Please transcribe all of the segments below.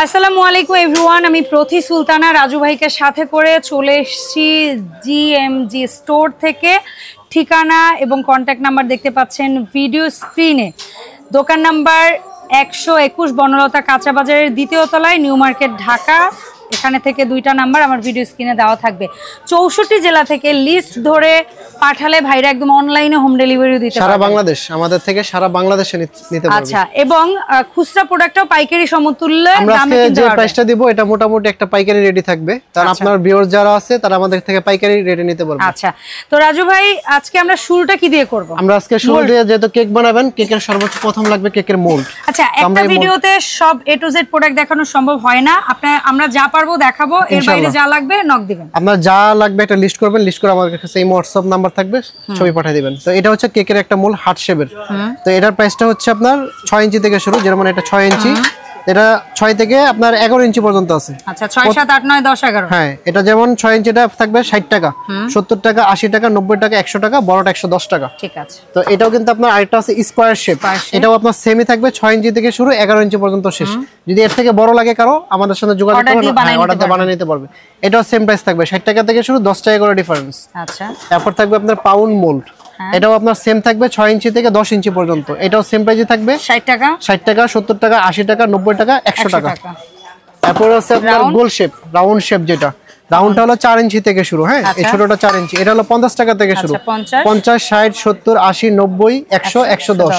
আসসালামু আলাইকুম এভরিওয়ান, আমি প্রতি সুলতানা রাজু ভাইকে সাথে করে চলে এসেছি জিএমজি স্টোর থেকে। ঠিকানা এবং কন্ট্যাক্ট নাম্বার দেখতে পাচ্ছেন ভিডিও স্ক্রিনে। দোকান নাম্বার 121 বনলতা কাঁচা বাজারের দ্বিতীয় তলায়, নিউ মার্কেট, ঢাকা। এখানে থেকে দুইটা নাম্বার আমার ভিডিও স্ক্রিনে দেওয়া থাকবে। 64 জেলা থেকে লিস্ট ধরে পাঠালে ভাইরা একদম অনলাইনে হোম ডেলিভারি দিতে পারবে। সারা বাংলাদেশ, আমাদের থেকে সারা বাংলাদেশে নিতে পারবে। আচ্ছা, এবং খুচরা প্রোডাক্টও পাইকারি সমতুল্য দামে কিনতে যে পারবে। প্রাইসটা দিব এটা মোটামুটি একটা পাইকারি রেডি থাকবে, কারণ আপনার ভিউয়ার্স যারা আছে তারা আমাদের থেকে পাইকারি রেটে নিতে পারবে। আচ্ছা, তো রাজু ভাই আজকে আমরা শুরুটা কি দিয়ে করব? আমরা আজকে শুরু দিয়ে যেহেতু কেক বানাবেন, কেকের সর্বোচ্চ প্রথম লাগবে কেকের মোল্ড। আচ্ছা, একটা ভিডিওতে সব A to Z প্রোডাক্ট দেখানো সম্ভব হয় না, আমরা যা পারবো দেখাবো, এর বাইরে যা লাগবে নক দিবেন। আপনার যা লাগবে একটা লিস্ট করবেন, লিস্ট করে আমাদের কাছে এই WhatsApp নাম্বার থাকবে, ছবি পাঠিয়ে দিবেন। তো এটা হচ্ছে কেকের একটা মোল্ড হার্ট শেপের। তো এটার প্রাইসটা হচ্ছে আপনার 6 ইঞ্চি থেকে শুরু, যেমন এটা 6 ইঞ্চি, এটা 6 থেকে আপনার 11 ইঞ্চি পর্যন্ত আছে। আচ্ছা, 6 7 8 9 10 11। হ্যাঁ, এটা যেমন 6 ইঞ্চিটা থাকবে 60 টাকা, 70 টাকা, 80 টাকা, 90 টাকা, 100 টাকা, বড়টা 110 টাকা। ঠিক আছে। তো এটাও কিন্তু আপনার আরেকটা আছে স্কয়ার শেপ, এটাও আপনার সেমই থাকবে, 6 ইঞ্চি থেকে শুরু, 11 ইঞ্চি পর্যন্ত শেষ। যদি এর থেকে বড় লাগে কারো, আমাদের সাথে যোগাযোগ করে অর্ডার দিয়ে বানিয়ে নিতে পারবে। এটাও সেম প্রাইস থাকবে, 60 টাকা থেকে শুরু, 10 টাকা করে ডিফারেন্স। আচ্ছা, তারপর থাকবে আপনার পাউন্ড মোল্ড, এটাও আপনার সেম থাকবে 6 ইঞ্চি থেকে 10 ইঞ্চি পর্যন্ত। এটাও সেম প্রাইসে থাকবে, 60 টাকা, 70 টাকা, 80 টাকা, 90 টাকা, 100 টাকা। তারপর আছে আপনার গোল শেপ, রাউন্ড শেপ, যেটা রাউন্ডটা হলো 4 ইঞ্চি থেকে শুরু। হ্যাঁ, এই ছোটটা 4 ইঞ্চি, এটা হলো 50 টাকা থেকে শুরু, 50, 60, 70, 80, 90, 100, 110।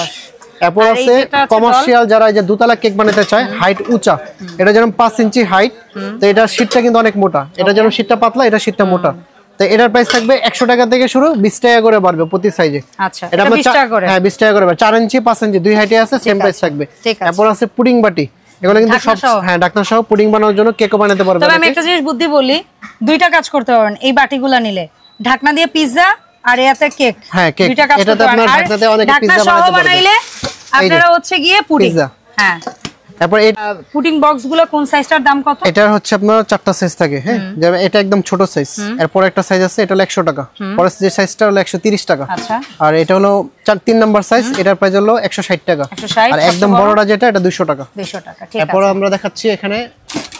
এরপর আছে কমার্শিয়াল, যারা এই যে দুতলা কেক বানাতে চায়, হাইট উঁচা, এটা যেমন 5 ইঞ্চি হাইট। তো এটার শীটটা কিন্তু অনেক মোটা, এটা যেমন শীটটা পাতলা, এটা শীটটা মোটা। তো এটার প্রাইস থাকবে 100 টাকা থেকে শুরু, 20 টাকা করে বাড়বে প্রতি সাইজে। আচ্ছা, এটা 20 টাকা করে। হ্যাঁ, 20 টাকা করে বাড়বে। 4 ইঞ্চি, 5 ইঞ্চি, দুই হাইটে আছে, সেম প্রাইস থাকবে। এরপর আছে পুডিং বাটি, এগুলো কিন্তু সব ঢাকনা সহ পুডিং বানানোর জন্য, কেকও বানাতে পারবে। তবে আমি একটা জিনিস বুদ্ধি বলি, দুইটা কাজ করতে পারবেন এই বাটিগুলো নিলে। ঢাকনা দিয়ে পিজ্জা আর এতে কেক, হ্যাঁ কেক, দুইটা কাজ করতে পারবেন। আর ঢাকনাতে অনেক পিজ্জা বানাইলে আপনারা হচ্ছে গিয়ে পুডিং। হ্যাঁ, তারপর এই পুডিং বক্স গুলো কোন সাইজটার দাম কত? এটা হচ্ছে আপনার 4টা সাইজ থাকে। হ্যাঁ, যেমন এটা একদম ছোট সাইজ, এরপর একটা সাইজ আছে, এটা হলো 100 টাকা, পরের যে সাইজটা হলো 130 টাকা। আচ্ছা, আর এটা হলো 3 নাম্বার সাইজ, এটার প্রাইস হলো 160 টাকা। আর একদম বড়টা যেটা, এটা 200 টাকা। 200 টাকা, ঠিক আছে। এরপর আমরা দেখাচ্ছি এখানে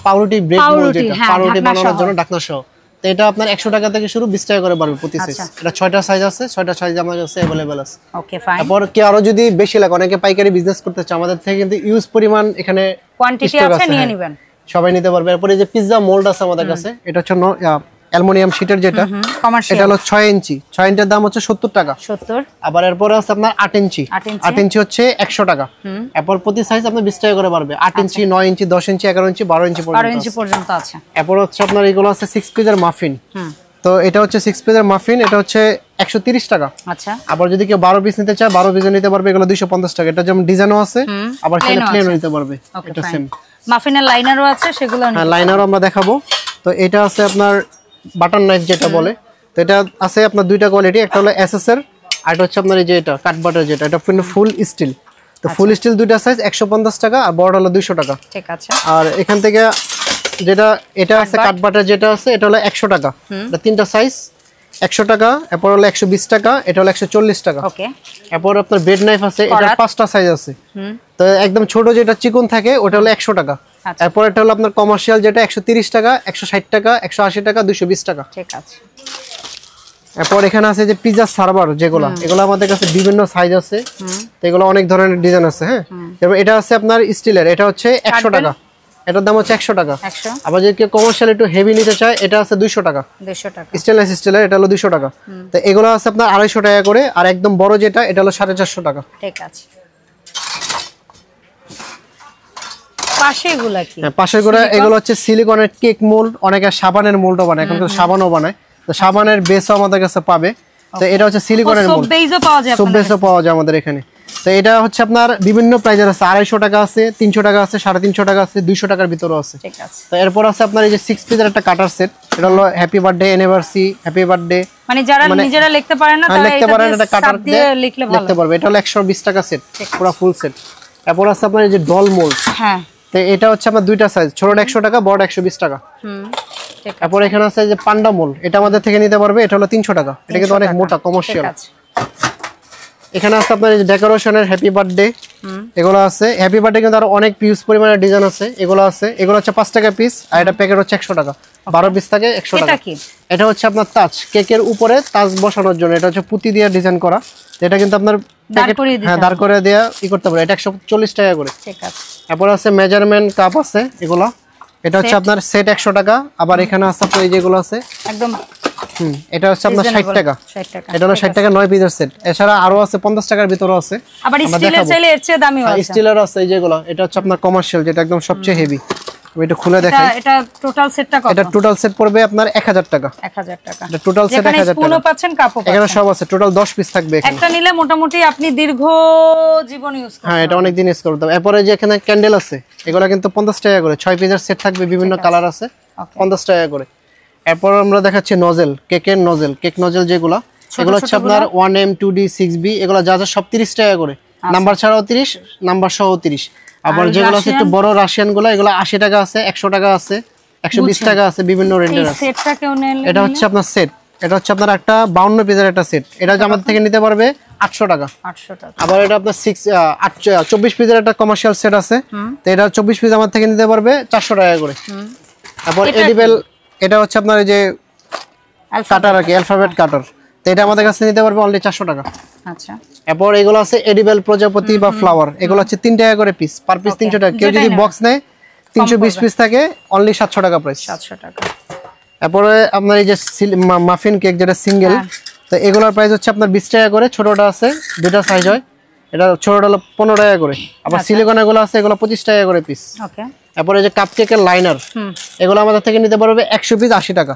পাউরুটি ব্রেড মোল্ড, যেটা পাউরুটি বানানোর জন্য ঢাকনা সহ। তো এটা আপনার 100 টাকা থেকে শুরু, 20 টাকা করে বাড়বে প্রতি সাইজ। এটা 6টা সাইজ আছে, 6টা সাইজ আমাদের কাছে अवेलेबल আছে। ওকে, ফাইন। তারপর কি আরো যদি বেশি লাগে, অনেকে পাইকারি বিজনেস করতে চায়, আমাদের থেকে কিন্তু ইউজ পরিমাণ এখানে কোয়ান্টিটি আছে, নিয়ে নেবেন, সবাই নিতে পারবে। এরপর এই যে পিজ্জা মোল্ড আছে আমাদের কাছে, এটা হচ্ছে অ্যালুমিনিয়াম শীটের, যেটা এটা হলো 6 ইঞ্চি, 6 ইঞ্চির দাম হচ্ছে 70 টাকা। 70। আবার এরপর আছে আপনার 8 ইঞ্চি, 8 ইঞ্চি হচ্ছে 100 টাকা। এরপর প্রতি সাইজ আপনার 20 টাকা করে বাড়বে। 8 ইঞ্চি, 9 ইঞ্চি, 10 ইঞ্চি, 11 ইঞ্চি, 12 ইঞ্চি পর্যন্ত আছে। এরপর হচ্ছে আপনার এগুলো আছে 6 পিসের মাফিন। তো এটা হচ্ছে 6 পিসের মাফিন, এটা হচ্ছে 130 টাকা। আচ্ছা, আবার যদি কেউ 12 পিস নিতে চায়, 12 পিস নিতে পারবে, এগুলো 250 টাকা। এটা যেমন ডিজাইনও আছে, আবার প্লেনও নিতে পারবে। এটা সেম। মাফিনের লাইনারও আছে, সেগুলো হ্যাঁ, লাইনারও আমরা দেখাবো। তো এটা আছে আপনার বাটার নাইফ যেটা বলে। তো এটা আছে আপনার দুইটা কোয়ালিটি, একটা হলো এসএস এর, আর এটা হচ্ছে আপনার এই যে এটা কাট বাটার, যেটা এটা ফুল স্টিল। তো ফুল স্টিল দুইটা সাইজ 150 টাকা, আর বড় হলো 200 টাকা। ঠিক আছে। আর এখান থেকে যেটা এটা আছে কাট বাটার, যেটা আছে এটা হলো 100 টাকা। এটা তিনটা সাইজ 100 টাকা, এরপর হলো 120 টাকা, এটা হলো 140 টাকা। ওকে। এরপর আপনার বেড নাইফ আছে, এটা 5টা সাইজ আছে। তো একদম ছোট যেটা চিকন থাকে, ওটা হলো 100 টাকা। এরপর এটা হলো আপনার কমার্শিয়াল, যেটা 130 টাকা, 160 টাকা, 180 টাকা, 220 টাকা। ঠিক আছে। এরপর এখানে আছে যে পিজ্জা সার্ভার, যেগুলো এগুলো আমাদের কাছে বিভিন্ন সাইজ আছে। তো এগুলো অনেক ধরনের ডিজাইন আছে। হ্যাঁ, যেমন এটা আছে আপনার স্টিলের, এটা হচ্ছে 100 টাকা, এটার দাম হচ্ছে 100 টাকা। আবার যদি কেউ কমার্শিয়াল একটু হেভি নিতে চায়, এটা আছে 200 টাকা। 200 টাকা স্টেনলেস স্টিলের, এটা হলো 200 টাকা। তো এগুলো আছে আপনার 250 টাকা করে, আর একদম বড় যেটা, এটা হলো 450 টাকা। ঠিক আছে। পাশেগুলা কি? হ্যাঁ, পাশেগুলা এগুলো হচ্ছে সিলিকনের কেক মোল্ড, অনেকে সাবানের মোল্ডও বানায়, এখন কিন্তু সাবানও বানায়। তো সাবানের বেসও আমাদের কাছে পাবে। তো এটা হচ্ছে সিলিকনের মোল্ড, সব বেসও পাওয়া যায়, সব বেসও পাওয়া যায় আমাদের এখানে। তো এটা হচ্ছে আপনার বিভিন্ন প্রাইজের আছে, 250 টাকা আছে, 300 টাকা আছে, 350 টাকা আছে, 200 টাকার ভিতরেও আছে। ঠিক আছে। তো এরপর আছে আপনার এই যে 6 পিসের একটা কাটার সেট, এটা হলো happy birthday, anniversary, happy birthday, মানে যারা নিজেরা লিখতে পারেন না তারা এটা কাটার দিয়ে লিখতে পারবে। এটা হলো 120 টাকা সেট, পুরো ফুল সেট। এরপর আছে আপনার এই যে ডল মোল্ড। হ্যাঁ, তো এটা হচ্ছে আপনার দুইটা সাইজ, ছোটটা 100 টাকা, বড়টা 120 টাকা। এরপর এখানে আছে যে পান্ডা মোল্ড, এটা আমাদের থেকে নিতে পারবে, এটা হলো 300 টাকা। এটা কিন্তু অনেক মোটা, কমার্শিয়াল। এখানে আছে আপনার ডেকোরেশনের হ্যাপি বার্থডে, এগুলো আছে। হ্যাপি বার্থডে কিন্তু আরো অনেক পিস পরিমাণের ডিজাইন আছে, এগুলো আছে। এগুলো হচ্ছে 5 টাকা পিস, আর এটা প্যাকেট হচ্ছে 100 টাকা। 12 পিস থাকে 100 টাকা। এটা হচ্ছে আপনার তাজ, কেকের উপরে তাজ বসানোর জন্য। এটা হচ্ছে পুঁতি দিয়ে ডিজাইন করা। এটা কিন্তু আপনার প্যাকেট দাঁড় করে দেয়া করতে পারে। এটা 140 টাকা করে। ঠিক আছে। তারপর আছে মেজারমেন্ট কাপ আছে এগুলো, এটা হচ্ছে আপনার সেট 100 টাকা। আবার এখানে আছে আপনার এই যেগুলো আছে একদম, এটা হচ্ছে আপনার 60 টাকা। এটা হলো 60 টাকা 9 পিসের সেট। এছাড়া আরো আছে 50 টাকার ভিতরে আছে। আবার স্টিলের চাইলে এর চেয়ে দামিও আছে। স্টিলের আছে এই যেগুলো, এটা হচ্ছে আপনার কমার্শিয়াল, যেটা একদম সবচেয়ে হেভি। আমি এটা খুলে দেখাই। এটা টোটাল সেটটা কত? এটা টোটাল সেট পড়বে আপনার 1000 টাকা। 1000 টাকা। এটা টোটাল সেট 1000 টাকা। স্পুনও পাচ্ছেন, কাপও পাচ্ছেন। এখানে সব আছে। টোটাল 10 পিস থাকবে এখানে। একটা নিলে মোটামুটি আপনি দীর্ঘ জীবন ইউজ করতে। হ্যাঁ, এটা অনেক দিন ইউজ করতে হবে। এরপরে যে এখানে ক্যান্ডেল আছে, এগুলো কিন্তু 50 টাকা করে। 6 পিসের সেট থাকবে, বিভিন্ন কালার আছে, 50 টাকা করে। এরপর আমরা দেখাচ্ছি নজেল, কেকের নজেল, কেক নজেল যেগুলো, এগুলো হচ্ছে আপনার 1M 2D 6B, এগুলো যা যা সব 30 টাকা করে। নাম্বার ছাড়াও 30, নাম্বার সহ 30। আবার যেগুলো আছে একটু বড় রাশিয়ান গুলো, এগুলো 80 টাকা আছে, 100 টাকা আছে, 120 টাকা আছে, বিভিন্ন রেঞ্জের আছে। সেটটা কেউ নিলে এটা হচ্ছে আপনার সেট, এটা হচ্ছে আপনার একটা 52 পিসের একটা সেট। এটা যে আমাদের থেকে নিতে পারবে 800 টাকা। 800 টাকা। আবার এটা আপনার 24 পিসের একটা কমার্শিয়াল সেট আছে, তো এটা 24 পিস আমার থেকে নিতে পারবে 400 টাকা করে। তারপর এডিবল, এটা হচ্ছে আপনার এই যে কাটার আর কি, অ্যালফাবেট কাটার, তো এটা আমাদের কাছে নিতে পারবে অনলি 400 টাকা। আচ্ছা। এরপর এগুলো আছে এডিবল প্রজাপতি বা ফ্লাওয়ার, এগুলো হচ্ছে 3 টাকা করে পিস, পার পিস 300 টাকা। কেউ যদি বক্স নেয় 320 পিস থাকে, অনলি 700 টাকা প্রাইস। 700 টাকা। এরপরে আপনার এই যে মাফিন কেক, যেটা সিঙ্গেল, তো এগুলোর প্রাইস হচ্ছে আপনার 20 টাকা করে। ছোটটা আছে, দুটো সাইজ হয়, এটা ছোটটা হলো 15 টাকা করে। আবার সিলিকনের গুলো আছে, এগুলো 25 টাকা করে পিস। ওকে। এরপর এই যে কাপকেকের লাইনার, এগুলো আমাদের থেকে নিতে পারবে 100 পিস 80 টাকা।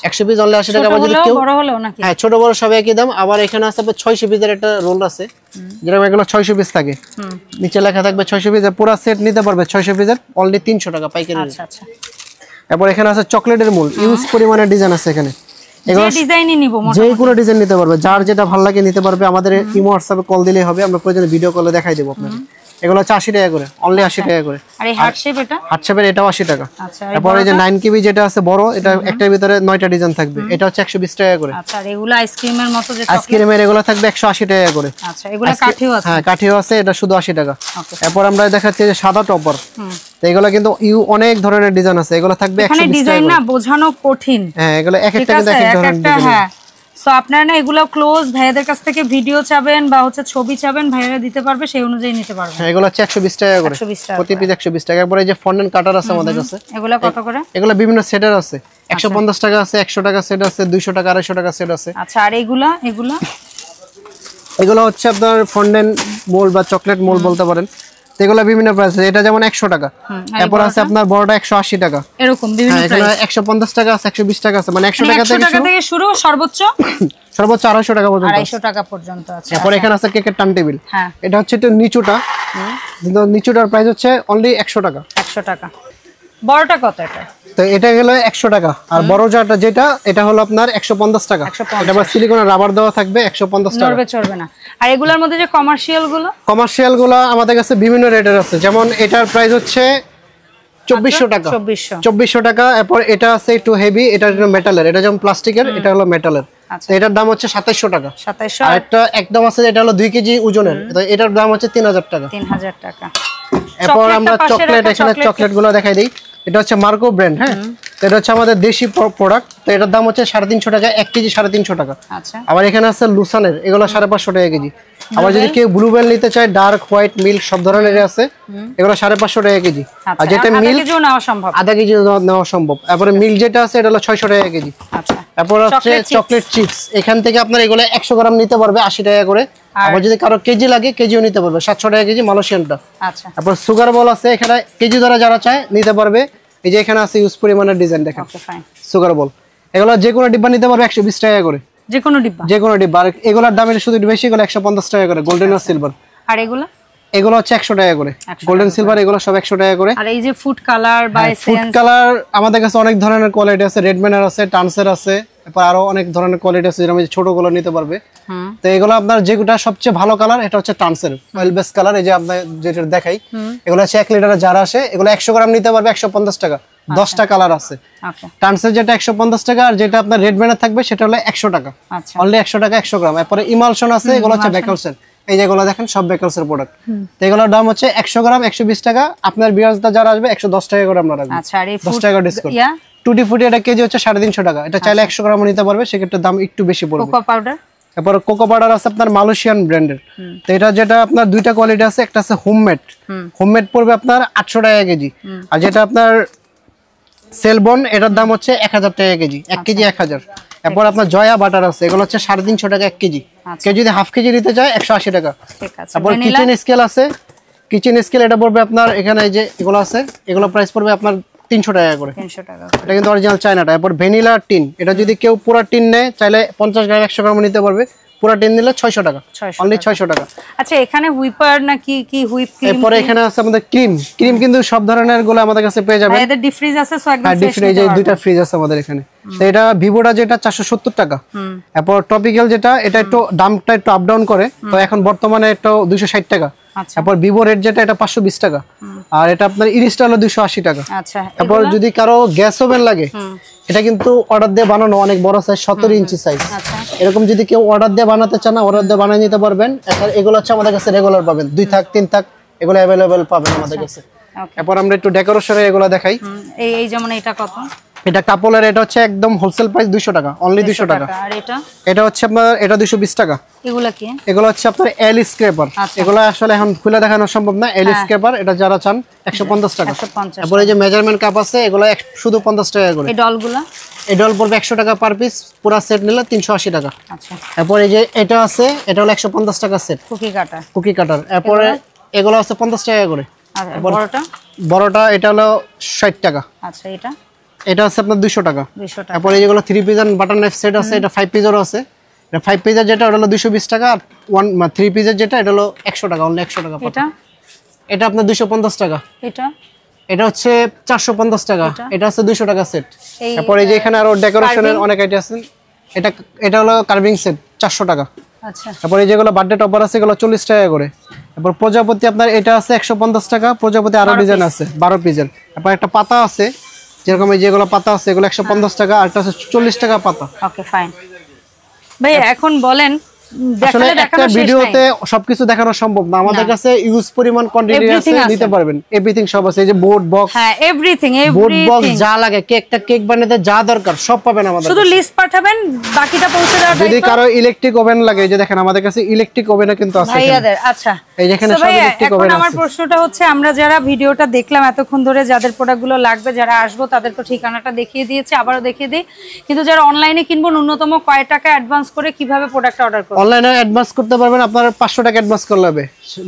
100 পিস অনলি 80 টাকা। আবার যদি কেউ বড় হলো নাকি, হ্যাঁ ছোট বড় সব একই দাম। আবার এখানে আছে 600 পিসের একটা রোল আছে, যেরকম এগুলো 600 পিস থাকে, নিচে লেখা থাকবে 600 পিসের। পুরো সেট নিতে পারবে 600 পিসের অনলি 300 টাকা পাইকারি। আচ্ছা আচ্ছা। এরপর এখানে আছে চকলেটের মোল, ইউজ পরিমাণের ডিজাইন আছে এখানে। এগুলো ডিজাইনই নিব, যে কোনো ডিজাইন নিতে পারবে, যার যেটা ভালো লাগে নিতে পারবে। আমাদের ইমো হোয়াটসঅ্যাপে কল দিলেই হবে, আমরা প্রয়োজনে ভিডিও কলে দেখাই দেব আপনাকে। এগুলো হচ্ছে 80 টাকা করে, অনলি 80 টাকা করে। আর এই হার্ট শেপ, এটা হার্ট শেপের, এটাও 80 টাকা। আচ্ছা। এরপর এই যে 9 কেবি যেটা আছে বড়, এটা একটার ভিতরে 9টা ডিজাইন থাকবে, এটা হচ্ছে 120 টাকা করে। আচ্ছা। আর এগুলো আইসক্রিমের মতো, যে আইসক্রিমের এগুলো থাকবে 180 টাকা করে। আচ্ছা। এগুলো কাঠিও আছে, হ্যাঁ কাঠিও আছে, এটা শুধু 80 টাকা। এরপর আমরা দেখাচ্ছি যে সাদা টপার, তো এগুলো কিন্তু অনেক ধরনের ডিজাইন আছে, এগুলো থাকবে 120 টাকা। এখানে ডিজাইন না বোঝানো কঠিন, হ্যাঁ এগুলো এক একটা কিন্তু এক ধরনের ডিজাইন। হ্যাঁ, সো আপনারা না এগুলো ক্লোজ ভাইয়াদের কাছ থেকে ভিডিও চাবেন বা হচ্ছে ছবি চাবেন, ভাইয়ারা দিতে পারবে, সেই অনুযায়ী নিতে পারবেন। হ্যাঁ, এগুলো হচ্ছে 120 টাকা করে, প্রতি পিস 120 টাকা। এরপর এই যে ফন্ডেন্ট কাটার আছে আমাদের কাছে, এগুলো কত করে? এগুলো বিভিন্ন সেটের আছে, 150 টাকা আছে, 100 টাকা সেট আছে, 200 টাকা, 250 টাকা সেট আছে। আচ্ছা। আর এগুলো হচ্ছে আপনার ফন্ডেন্ট মোল বা চকলেট মোল বলতে পারেন, এগুলো বিভিন্ন প্রাইস আছে। এটা যেমন 100 টাকা। এরপর আছে আপনার বড়টা 180 টাকা, এরকম বিভিন্ন প্রাইস। 150 টাকা আছে, 120 টাকা আছে, মানে 100 টাকা থেকে শুরু, সর্বোচ্চ 250 টাকা পর্যন্ত, 250 টাকা পর্যন্ত আছে। এরপর এখানে আছে কেকের টার্ন টেবিল, এটা হচ্ছে একটু নিচুটা, কিন্তু নিচুটার প্রাইস হচ্ছে অনলি 100 টাকা। 100 টাকা। বড়টা কত? এটা তো এটা হলো 100 টাকা। আর বড় যেটা এটা হলো আপনার 150 টাকা। এটা আবার সিলিকনের রাবার দেওয়া থাকবে, 150 টাকা। নড়বে চড়বে না। আর এগুলোর মধ্যে যে কমার্শিয়াল গুলো আমাদের কাছে বিভিন্ন রেটের আছে, যেমন এটার প্রাইস হচ্ছে 2400 টাকা। 2400 টাকা। এরপর এটা আছে একটু হেভি, এটা মেটালের, এটা যেমন প্লাস্টিকের, এটা হলো মেটালের। তো এটার দাম হচ্ছে 2700 টাকা। 2700। আর একটা একদম আছে, এটা হলো 2 কেজি ওজনের, তো এটার দাম হচ্ছে 3000 টাকা। 3000 টাকা। এরপর আমরা চকলেট, এখানে চকলেট গুলো দেখাই দিই। এটা হচ্ছে মার্কো ব্র্যান্ড, হ্যাঁ, তো এটা হচ্ছে আমাদের দেশি প্রোডাক্ট, তো এটার দাম হচ্ছে 350 টাকা, 1 কেজি 350 টাকা। আচ্ছা। আবার এখানে আছে লুসানের, এগুলো 550 টাকা কেজি। আবার যদি কেউ ব্লুবেল নিতে চায়, ডার্ক, হোয়াইট, মিল্ক সব ধরনের আছে, এগুলো 550 টাকা কেজি। আর যেটা মিল্ক আধা কেজি নেওয়া সম্ভব। তারপরে মিল্ক যেটা আছে, এটা হলো 600 টাকা কেজি। আচ্ছা। তারপর হচ্ছে চকলেট চিপস, এখান থেকে আপনার এগুলো 100 গ্রাম নিতে পারবে 80 টাকা করে। আবার যদি কারো কেজি লাগে, কেজিও নিতে পারবে, 700 টাকা কেজি মালয়েশিয়ানটা। আচ্ছা। তারপর সুগার বল আছে, এখানে কেজি দ্বারা যারা চায় নিতে পারবে। এই যে এখানে আছে ইউজ পরিমাণের ডিজাইন, দেখেন সুগার বল, এগুলো যে কোনো ডিব্বা নিতে পারবে 120 টাকা করে, যে কোনো ডিব্বা। আর এগুলোর দাম শুধু বেশি, এগুলো 150 টাকা করে, গোল্ডেন আর সিলভার। আর এগুলো হচ্ছে 100 টাকা করে, গোল্ডেন সিলভার, এগুলো সব 100 টাকা করে। আর এই যে ফুড কালার বা ফুড কালার আমাদের কাছে অনেক ধরনের কোয়ালিটি আছে, রেডম্যানের আছে, টানসের আছে, এরপর আরো অনেক ধরনের কোয়ালিটি আছে, যেরকম ছোট গুলো নিতে পারবে। তো এগুলো আপনার যেটা সবচেয়ে ভালো কালার, এটা হচ্ছে টানসের অয়েল বেস কালার। এই যে আপনার যেটা দেখাই, এগুলো হচ্ছে 1 লিটারের যারা আসে, এগুলো 100 গ্রাম নিতে পারবে 150 টাকা। 10টা কালার আছে। টানসের যেটা 150 টাকা, আর যেটা আপনার রেডম্যানের থাকবে সেটা হলো 100 টাকা, অনলি 100 টাকা 100 গ্রাম। এরপরে ইমালশন আছে, এগুলো হচ্ছে বেকালসের, এই যেগুলো দেখেন সব বেকলস এর প্রোডাক্ট। তো এগুলোর দাম হচ্ছে 100 গ্রাম 120 টাকা। আপনার ভিউয়ার্সরা যারা আসবে 110 টাকা করে আমরা রাখবো। আচ্ছা, আর এই 10 টাকা ডিসকাউন্ট। টুটি ফুটি এটা কেজি হচ্ছে 350 টাকা। এটা চাইলে 100 গ্রাম নিতে পারবে, সেক্ষেত্রে দাম একটু বেশি পড়বে। কোকো পাউডার, তারপর কোকো পাউডার আছে আপনার মালয়েশিয়ান ব্র্যান্ডের। তো এটা যেটা আপনার দুইটা কোয়ালিটি আছে, একটা আছে হোমমেড পড়বে আপনার 800 টাকা কেজি, আর যেটা আপনার সেলবন এটার দাম হচ্ছে 1000 টাকা কেজি, 1 কেজি 1000। এরপর আপনার জয়া বাটার আছে, এগুলো হচ্ছে 350 টাকা 1 কেজি। কেউ যদি হাফ কেজি নিতে চায় 180 টাকা। তারপর কিচেন স্কেল আছে, কিচেন স্কেল এটা পড়বে আপনার এখানে এই যে এগুলো আছে, এগুলো প্রাইস পড়বে আপনার 300 টাকা করে। 300 টাকা, এটা কিন্তু অরিজিনাল চায়নাটা। এরপর ভ্যানিলা টিন, এটা যদি কেউ পুরো টিন নেয় চাইলে 50 গ্রাম 100 গ্রাম নিতে পারবে, পুরো টিন নিলে 600 টাকা, অনলি 600 টাকা। আচ্ছা, এখানে হুইপার না কি হুইপ ক্রিম। এরপর এখানে আছে আমাদের ক্রিম কিন্তু সব ধরনের গুলো আমাদের কাছে পেয়ে যাবেন। এদের ডিপ ফ্রিজ আছে, সো একদম ডিপ ফ্রিজ, এই দুইটা ফ্রিজ আছে আমাদের এখানে। তো এটা ভিভোটা যেটা 470 টাকা। এরপর টপিক্যাল যেটা, এটা একটু দামটা একটু আপ ডাউন করে, তো এখন বর্তমানে এটা 260 টাকা। তারপর ভিভো রেড যেটা এটা 520 টাকা, আর এটা আপনার ইরিস্টা হলো 280 টাকা। আচ্ছা, তারপর যদি কারো গ্যাস ওভেন লাগে, এটা কিন্তু অর্ডার দিয়ে বানানো, অনেক বড় সাইজ, 17 ইঞ্চি সাইজ। এরকম যদি কেউ অর্ডার দিয়ে বানাতে চান, অর্ডার দিয়ে বানিয়ে নিতে পারবেন। এগুলো হচ্ছে আমাদের কাছে রেগুলার পাবেন, 2 থাক 3 থাক এগুলো अवेलेबल পাবেন আমাদের কাছে। এরপর আমরা একটু ডেকোরেশনের এগুলো দেখাই। এই যেমন এটা কত? এটা কাপলের, এটা হচ্ছে একদম হোলসেল প্রাইস 200 টাকা, অনলি 200 টাকা। আর এটা হচ্ছে আপনার এটা 220 টাকা। এগুলা কি? এগুলো হচ্ছে আপনার এল স্ক্র্যাপার। এগুলো আসলে এখন খুলে দেখানো সম্ভব না। এল স্ক্র্যাপার এটা যারা চান 150 টাকা। তারপর এই যে মেজারমেন্ট কাপ আছে, এগুলো শুধু 50 টাকা করে। এই ডলগুলা, এই ডল পড়বে 100 টাকা পার পিস, পুরো সেট নিলে 380 টাকা। আচ্ছা, তারপর এই যে এটা আছে, এটা হলো 150 টাকা সেট, কুকি কাটার। এরপরে এগুলো আছে 50 টাকা করে। আর বড়টা এটা হলো 60 টাকা। আচ্ছা, এটা আছে আপনার 200 টাকা। তারপরে এই যেগুলো 3 piece and butter knife set আছে, এটা 5 পিসেরও আছে। এটা 5 পিসের যেটা ওটা হলো 220 টাকা, আর 3 পিসের যেটা এটা হলো 100 টাকা, অনলি 100 টাকা। এটা আপনার 250 টাকা। এটা হচ্ছে 450 টাকা। এটা আছে 200 টাকা সেট। তারপরে এই যে এখানে আরো ডেকোরেশনের অনেক আইটেম আছে। এটা হলো কার্ভিং সেট 400 টাকা। আচ্ছা, তারপরে এই যেগুলো বার্থডে টপার আছে, এগুলো 40 টাকা করে। তারপর প্রজাপতি আপনার এটা আছে 150 টাকা। প্রজাপতি আরো ডিজাইন আছে 12 পিসের। তারপর একটা পাতা আছে, যেরকম এই যেগুলো পাতা আছে, এগুলো 150 টাকা, আর এটা আছে 40 টাকা পাতা। ওকে, ফাইন ভাই। এখন বলেন, আসলে একটা ভিডিওতে সবকিছু দেখানো সম্ভব না, আমাদের কাছে ইউজ পরিমাণ কোয়ান্টিটি আছে, নিতে পারবেন। এভরিথিং সব আছে, এই যে বোর্ড বক্স, হ্যাঁ এভরিথিং বোর্ড বক্স যা লাগে, কেক বানাতে যা দরকার সব পাবেন আমাদের। শুধু লিস্ট পাঠাবেন, বাকিটা পৌঁছে দেওয়ার দায়িত্ব। যদি কারো ইলেকট্রিক ওভেন লাগে, এই যে দেখেন আমাদের কাছে ইলেকট্রিক ওভেনও কিন্তু আছে ভাইয়াদের। আচ্ছা, এই যেখানে সব ইলেকট্রিক ওভেন আছে। আমার প্রশ্নটা হচ্ছে, আমরা যারা ভিডিওটা দেখলাম এতক্ষণ ধরে, যাদের প্রোডাক্টগুলো লাগবে, যারা আসবো, তাদেরকে ঠিকানাটা দেখিয়ে দিয়েছি, আবারও দেখিয়ে দিই। কিন্তু যারা অনলাইনে কিনবো, ন্যূনতম কয় টাকা অ্যাডভান্স করে কিভাবে প্রোডাক্টটা অর্ডার করবে? অনলাইনে অ্যাডভান্স করতে পারবেন, আপনার 500 টাকা অ্যাডভান্স করলে হবে।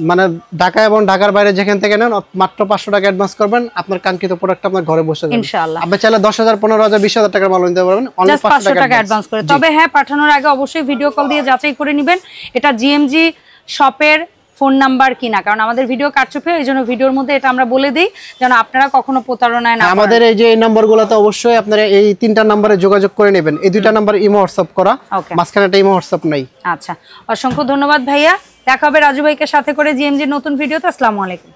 মানে ঢাকা এবং ঢাকার বাইরে যেখান থেকে নেন, মাত্র 500 টাকা অ্যাডভান্স করবেন, আপনার কাঙ্ক্ষিত প্রোডাক্ট আপনার ঘরে বসে যাবে ইনশাআল্লাহ। আপনি চাইলে 10,000 15,000 20,000 টাকার মাল নিতে পারবেন, অনলি 500 টাকা অ্যাডভান্স করে। তবে হ্যাঁ, পাঠানোর আগে অবশ্যই ভিডিও কল দিয়ে যাচাই করে নেবেন এটা জিএমজি শপের ফোন নাম্বার কিনা, কারণ আমাদের ভিডিও কাটছুপে, এই জন্য ভিডিওর মধ্যে এটা আমরা বলে দিই যেন আপনারা কখনো প্রতারণায় না। আমাদের এই যে এই নাম্বারগুলোতে অবশ্যই আপনারা এই 3টা নাম্বারে যোগাযোগ করে নেবেন। এই 2টা নাম্বার ইমো হোয়াটসঅ্যাপ করা, মাঝখানে একটা ইমো হোয়াটসঅ্যাপ নাই। আচ্ছা, অসংখ্য ধন্যবাদ ভাইয়া। দেখা হবে রাজু ভাইকে সাথে করে জিএমজির নতুন ভিডিওতে। আসসালামু আলাইকুম।